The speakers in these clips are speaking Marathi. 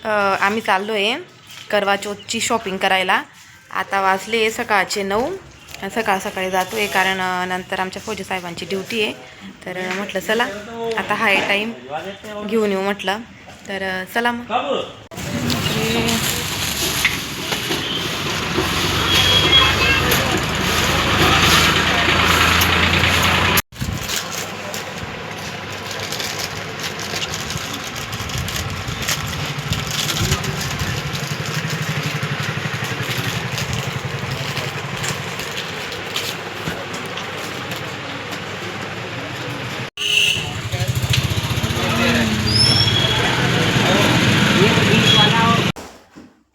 आम्ही चाललो आहे करवा चौथची शॉपिंग करायला. आता वाजले सकाळचे 9. सकाळी जातो आहे कारण नंतर आमच्या फौजी साहेबांची ड्युटी आहे. तर म्हटलं चला आता हाय टाईम घेऊन येऊ म्हटलं. तर चला मग.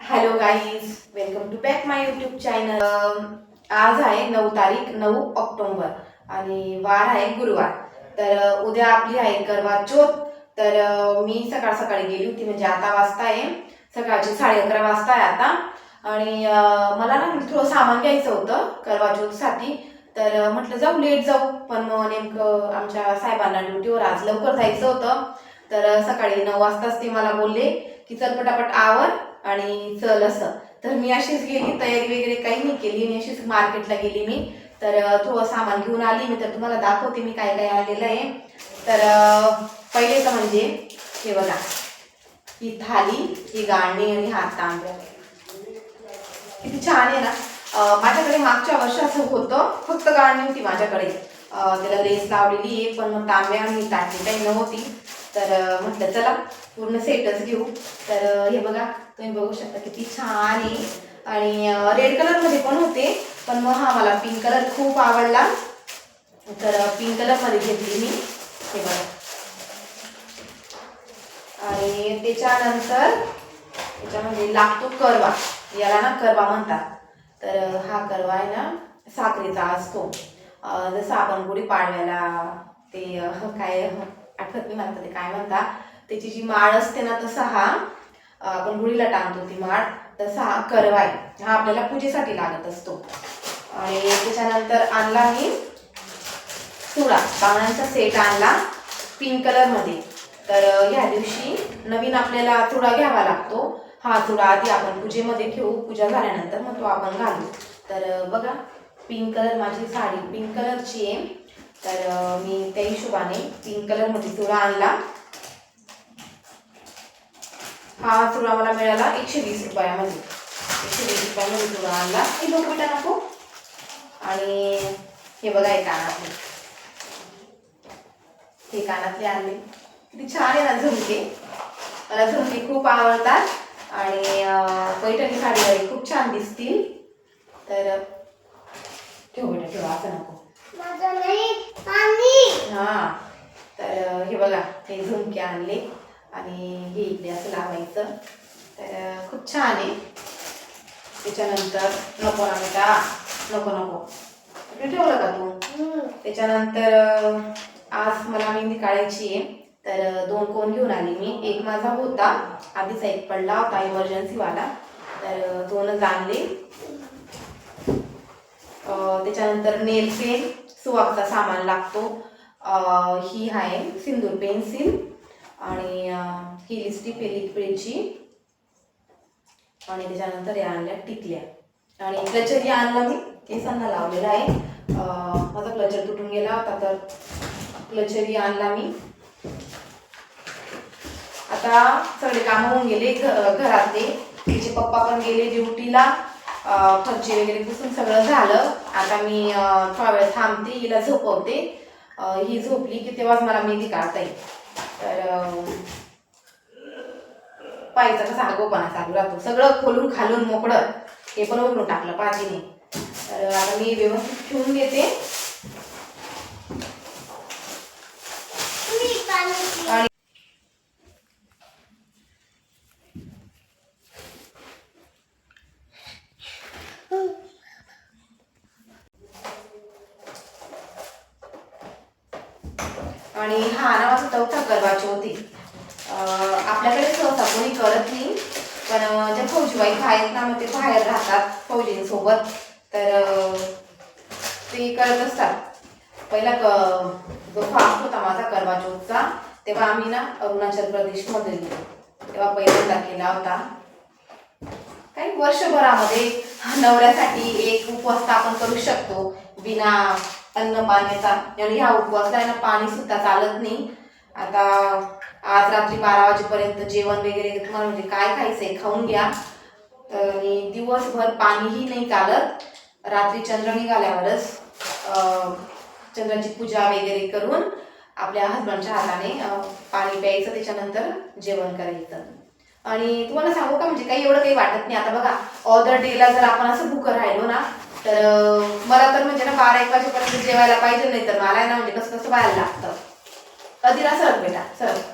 Hello guys, welcome to back my YouTube channel. आज आहे 9 तारीख 9 ऑक्टोबर आणि वार आहे गुरुवार. तर उद्या आपली आहे करवा चौथ. तर मी सकाळी गेली होती, म्हणजे आता वाजता आहे सकाळचे 11:30 वाजता आहे आता. आणि मला ना थोडं सामान घ्यायचं होतं करवा चौथसाठी. तर म्हटलं जाऊ, लेट जाऊ, पण मग नेमकं आमच्या साहेबांना ड्युटीवर आज लवकर जायचं होतं. तर सकाळी 9 वाजताच ते मला बोलले की चल पटापट आवर आणि चल असं. तर मी अशीच गेली, तयारी वगैरे काही नाही केली, आणि अशीच मार्केटला गेली मी. तर थोडं सामान घेऊन आली मी. तर तुम्हाला दाखवते मी काय काय आणलेलं आहे. तर पहिले तर म्हणजे हे बघा, ही थाली, ही गाळणी आणि हात तांब्या किती छान आहे ना. माझ्याकडे मागच्या वर्षाचं होतं, फक्त गाळणी होती माझ्याकडे, त्याला लेस लावलेली आहे, पण मग तांब्या आणि ताटली काही नव्हती. तर म्हटलं चला पूर्ण सेटच घेऊ. तर हे बघा, तुम्ही बघू शकता किती छान आहे. आणि रेड कलरमध्ये पण होते, पण मग हा मला पिंक कलर खूप आवडला, तर पिंक कलरमध्ये घेतली मी. हे बघा. आणि त्याच्यानंतर त्याच्यामध्ये लागतो करवा. याला ना करवा म्हणतात. तर हा करवा आहे ना साखरेचा असतो. जसं आपण गुढीपाडव्याला ते काय आठवत नाही मला ते काय म्हणतात, त्याची जी माळ असते ना, तसा हा आपण गुढीला टांगतो ती माळ, तसा हा करवा आहे. हा आपल्याला पूजेसाठी लागत असतो. आणि त्याच्यानंतर आणला मी चुडा, पानांचा सेट आणला पिंक कलरमध्ये. तर ह्या दिवशी नवीन आपल्याला चुडा घ्यावा लागतो. हा चुडा आधी आपण पूजेमध्ये ठेवू, पूजा झाल्यानंतर मग तो आपण घालू. तर बघा, पिंक कलर, माझी साडी पिंक कलरची आहे. तर मी त्या हिशोबाने पिंक कलरमध्ये चुडा आणला. हा चुडा मला मिळाला 120 रुपयामध्ये. 120 रुपयामध्ये चुडा आणला. हे लोक बेटा नको. आणि हे बघा, हे कानातले आणले. किती छान आहे ना झुमके. मला झुमके खूप आवडतात आणि पैठणी साडीवर खूप छान दिसतील. तर ठेव बेटा, ठेव, असं नको. हा, तर हे बघा, हे झुमके आणले आणि हे इकडे असं लावायचं. तर खूप छान आहे. त्याच्यानंतर नको ना बेटा, नको ठेवलं का तू. त्याच्यानंतर आज मला मेहंदी काढायची आहे. तर 2 कोण घेऊन आली मी. एक माझा होता आधीचा, एक पडला होता इमर्जन्सीवाला, तर 2च आणले. त्याच्यानंतर नेल पेन, सुवाकचा सामान लागतो. ही आहे सिंदूर पेन्सिल, आणि ही लिपस्टिक लिक्विडची. आणि त्याच्यानंतर या आणल्या टिकल्या. आणि क्लचर या आणला मी, केसांना लावलेला आहे. माझा क्लचर तुटून गेला होता, तर क्लचर आणला मी. आता सगळे कामं होऊन गेले घरातले. तिचे पप्पा पण गेले ड्युटीला. फरची वगैरे पुसून सगळं झालं. आता मी थोडा वेळ थांबते, हिला झोपवते. ही झोपली की तेव्हाच मला मेहंदी काढता येईल. तर पाहिजे कसा आगोपणा चालू राहतो, सगळं खोलून खालून मोकळं. हे पण उघडून टाकलं पाहिजे. तर आता मी व्यवस्थित ठेवून घेते. आणि हा ना माझा 4था करवा चौथ. आपल्याकडे सहसा कोणी करत नाही, पण ज्या फौजीबाई आहेत ना, मग ते बाहेर राहतात फौजींसोबत, तर ते करत असतात. पहिला जो फास्ट होता माझा करवा चौथचा, तेव्हा आम्ही ना अरुणाचल प्रदेशमध्ये गेलो. तेव्हा पहिल्यांदा केला होता. काही वर्षभरामध्ये नवऱ्यासाठी एक उपवास आपण करू शकतो बिना अन्न पाण्याचा. आणि ह्या उपवासला आहे ना पाणी सुद्धा चालत नाही. आता आज रात्री 12 वाजेपर्यंत जेवण वगैरे तुम्हाला म्हणजे काय खायचंय खाऊन घ्या. आणि दिवसभर पाणीही नाही चालत. रात्री चंद्र निघाल्यावरच चंद्राची पूजा वगैरे करून आपल्या हसबंडच्या हाताने पाणी प्यायचं, त्याच्यानंतर जेवण करायचं. आणि तुम्हाला सांगू का म्हणजे काही एवढं काही वाटत नाही. आता बघा ऑदर डेला जर आपण असं भूकं राहिलो ना तर मला तर म्हणजे ना 12-1 वाजेपर्यंत जेवायला पाहिजे, नाही तर मला ना म्हणजे कसं कसं व्हायला लागतं. कधी ना सरक बेटा सरक.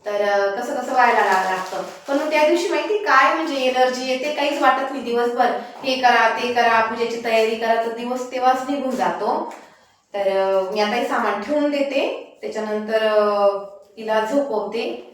तर कसं कसं व्हायला लागतं. पण मग त्या दिवशी माहिती काय म्हणजे एनर्जी येते, काहीच वाटत नाही. दिवसभर हे करा ते करा पूजेची तयारी करा तर दिवस तेव्हाच निघून जातो. तर मी आता हे सामान ठेवून देते, त्याच्यानंतर तिला झोपवते.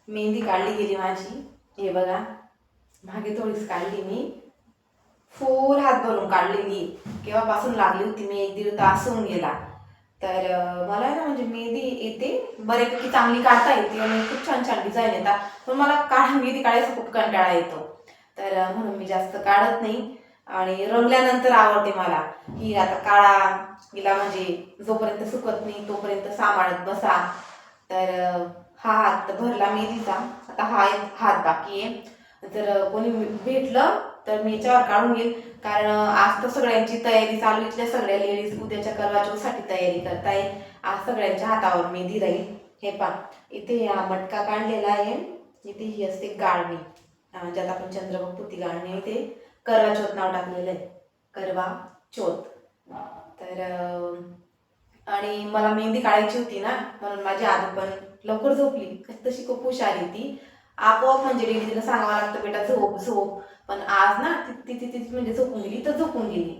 मेहंदी काढली गेली माझी. हे बघा मागे थोडीच काढली मी, फुल हात भरून काढलेली. केव्हापासून लागली होती मी, 1-1.5 तास होऊन गेला. तर मला ना म्हणजे मेहंदी येते बऱ्यापैकी चांगली काढता येते आणि खूप छान छान डिझाईन येतात. पण मला मेहंदी काढायचा खूप कंटाळा येतो. तर म्हणून मी जास्त काढत नाही. आणि रंगल्यानंतर आवडते मला ही आता काढा हिला, म्हणजे जोपर्यंत सुकत नाही तोपर्यंत सांभाळत बसा. तर हा हात भरला मेहंदीचा, आता हा एक हात बाकी आहे. जर कोणी भेटलं तर मी याच्यावर काढून घेईल, कारण आज तर सगळ्यांची तयारी चालू. इथल्या सगळ्या लेडीज उद्याच्या करवा चौथसाठी तयारी करताय. आज सगळ्यांच्या हातावर मेहंदी राहील. हे पहा इथे हा मटका काढलेला आहे, इथे ही असते गाळणी, ज्यात आपण चंद्र बघतो ती गाळणी. इथे करवा चौथ नाव टाकलेलं आहे, करवा चौथ. तर आणि मला मेहंदी काढायची होती ना, म्हणून माझी आदू पण लवकर झोपली. तशी खूप हुशार ती, आपोआप म्हणजे डेली तिला सांगावं लागतं बेटा झोप झोप. पण आज ना ती म्हणजे झोपून गेली तर झोपून गेली,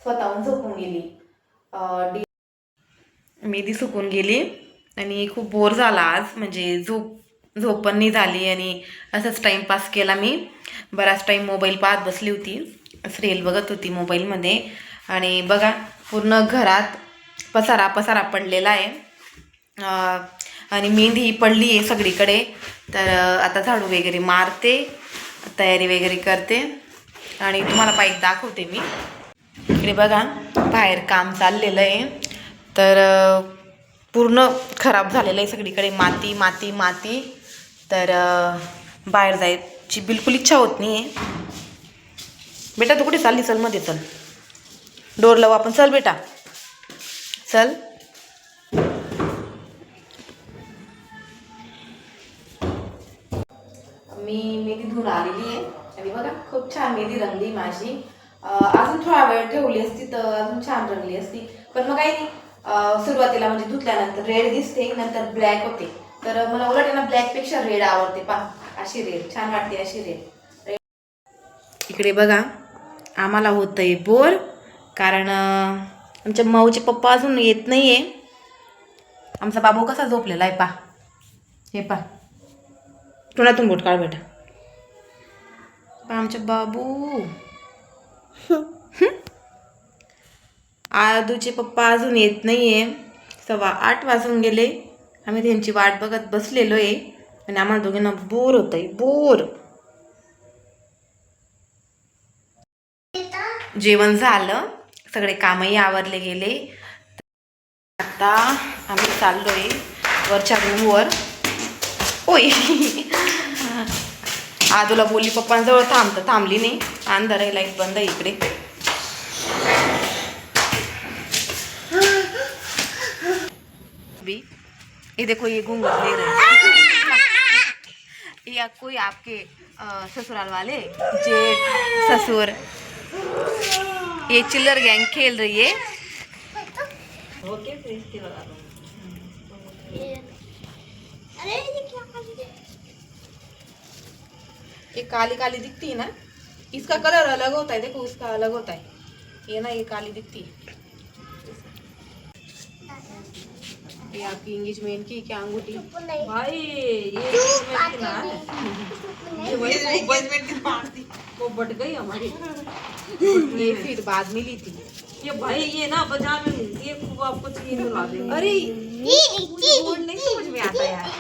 स्वतःहून झोपून गेली. मेहंदी सुकून गेली आणि खूप बोर झाला आज, म्हणजे झोप पण नाही झाली. आणि असंच टाईमपास केला मी. बराच टाईम मोबाईल पाहत बसली होती, सिरियल बघत होती मोबाईलमध्ये. आणि बघा पूर्ण घरात पसारा पडलेला आहे. आणि मेहंदी पडली आहे सगळीकडे. तर आता झाडू वगैरे मारते, तयारी वगैरे करते आणि तुम्हाला पाईप दाखवते मी. इकडे बघा बाहेर काम चाललेलं आहे. तर पूर्ण खराब झालेलं आहे सगळीकडे, माती माती माती. तर बाहेर जायची बिलकुल इच्छा होत नाही आहे. बेटा तू कुठे चालली, चल मध्ये चल, डोर लावू आपण, चल बेटा चल. मी मेहंदी धुवून आलेली आहे आणि बघा खूप छान मेहंदी रंगली माझी. अजून थोडा वेळ ठेवली असती तर अजून छान रंगली असती. पण मग काही नाही, सुरुवातीला म्हणजे धुतल्यानंतर रेड दिसते, नंतर ब्लॅक होते. तर मला उलट आहे ना ब्लॅकपेक्षा रेड आवडते. पहा अशी रेड छान वाटते, अशी रेड. इकडे बघा आम्हाला होतंय बोर, कारण आमच्या माऊचे पप्पा अजून येत नाही आहे. आमचा बाबू कसा झोपलेला आहे पहा, हे पहा. तोंडातून बोट काढ बेटा. आमच्या बाबू आदूचे पप्पा अजून येत नाहीये. 7:15 वाजून गेले. आम्ही त्यांची वाट बघत बसलेलो आहे. आणि आम्हाला दोघींना बोर होतंय, बोर. जेवण झालं, सगळे कामही आवरले गेले. आता आम्ही चाललोय वरच्या रूमवर. ओय आदूला बोलली पप्पांजवळ थांबली नाही. अंधार आहे, लाईट बंद आहे इकडे. ये देखो ये घूंघट ले रहे या कोई आपके ससुराल वाले जेठ ससुर, ये चिल्लर गैंग खेल रही है. ये काली काली दिखती है ना, इसका कलर अलग होता है. देखो उसका अलग होता है. ये ना ये काली दिखती है. ये आपकी इंगेजमेंट की क्या अंगूठी भाई? ये इंगेजमेंट की पार्टी वो बढ़ गई हमारी. ये फिर बाद में ली थी. ये भाई ये ना बाजार में मिलती है, खूब आपको चाहिए मिला देंगे. अरे गोल्ड नहीं समझ में आता यार.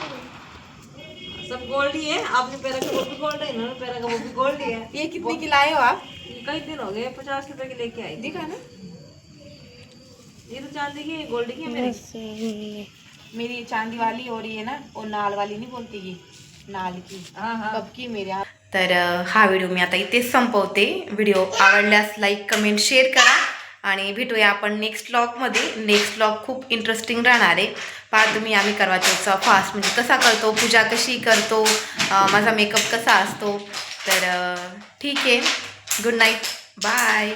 सब गोल्ड ही है. आपने पैरा का वो भी गोल्ड है, इन्होंने पैरा का वो भी गोल्ड ही है. ये कितने की लाए हो आप? कई दिन हो गए, 50 रुपए की लेके आई. दिखा ना, ये तो चांदी की गोल्ड की है. मेरी चांदी वाली और ये ना और नाल वाली नहीं बोलती, ये नाल की कब की मेरे. तर हा व्हिडिओ मी आता इथेच संपवते. व्हिडिओ आवडल्यास लाईक कमेंट शेअर करा आणि भेटूया आपण नेक्स्ट व्लॉगमध्ये. नेक्स्ट व्लॉग खूप इंटरेस्टिंग राहणार आहे. पहा तुम्ही आम्ही करवा चौथचा फास्ट म्हणजे कसा करतो, पूजा कशी करतो, माझा मेकअप कसा असतो. तर ठीक आहे. Good night, bye.